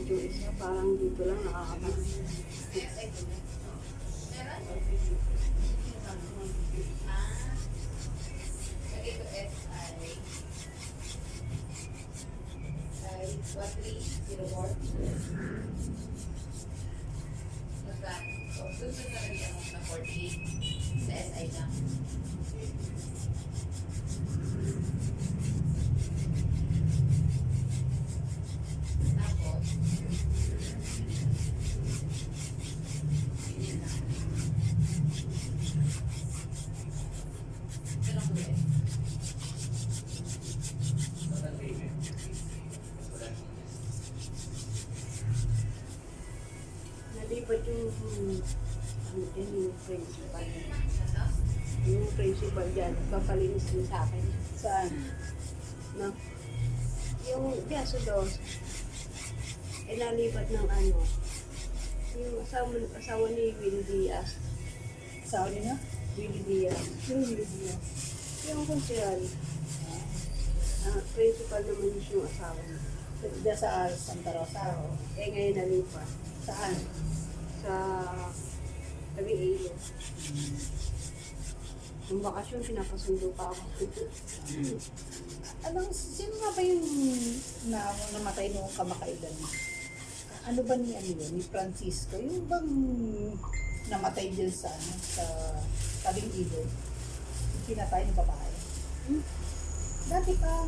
yung isa, parang dito lang nakakabas. What 304? So, susunod na rin ako na 48 sa SI lang. Tapos, yun lang. Ito lang ulit. Nalipat yung, ano yan, yung principal. Yung principal dyan, papalinis din sa akin. Saan? No? Yung dyan sa dos, nalipat ng ano, yung asawa ni Willie Diaz. Asawa niya? Willie Diaz. Yung video. Yung konsehal. Principal naman yung asawa niya. Diyan sa Santa Rosa. Eh ngayon nalipat. Saan? Sa Tabi-Ilo. Yung bakasyon, pinapasundo pa ako. Anong, sino nga ba yung namatay noong kamakailan? Ano ba ni ano yun? Ni Francisco? Yung bang namatay dyan sa ano, sa tabing ilog? Pinatay ng babae. Dati pa.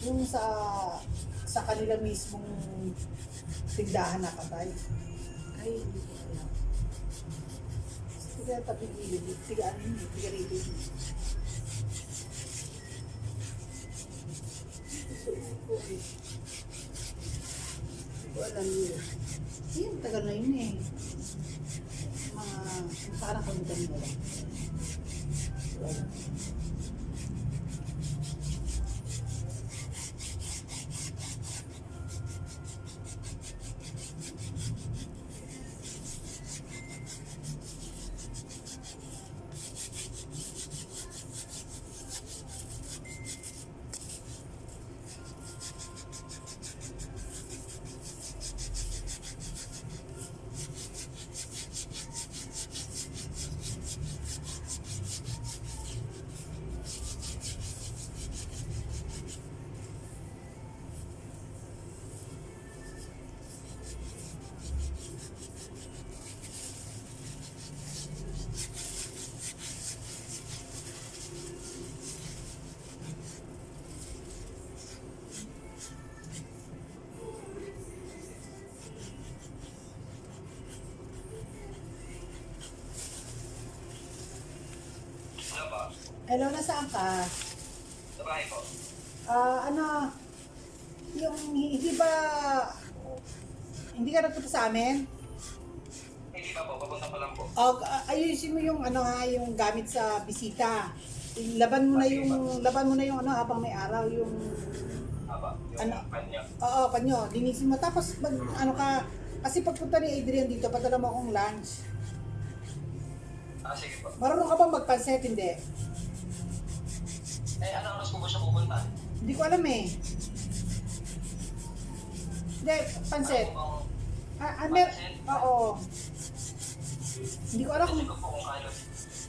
Yung sa kanila mismong tindahan na patay. Ay, hindi ko alam. Tiga tabing ilog. Tiga ano yun? Tiga rito yun. Hindi ko alam yun. Yan, tagal na yun eh. Mga, parang kamitan mo lang. Ano po? Hello, nasaan ka? Sa bahay po. Ano, yung hindi ba, hindi ka nagpunta sa amin? Hindi pa po, papunta pa lang po. Ayusin mo yung ano ha, yung gamit sa bisita. Laban mo na yung ano habang may araw, yung Aba, yung Ano? panyo. oo, panyo, linisin mo. Tapos mag, ano ka, kasi pagpunta ni Adrian dito, padala mo akong lunch. Sige po. Marunong ka bang magpanset? Hindi. Eh, ano oras po ba siya pupunta? Hindi ko alam eh. Hindi, panset. Ano Pansit? Oo. Hindi ko alam Kasi kung ko po kung kano.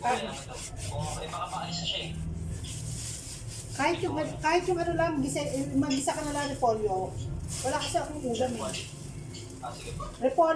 Ah. Kung baka paalis na siya eh. kahit yung ano lang, mag-isa ka na lang repolyo. Wala kasi akong ulam eh. Sige po. Repolyo.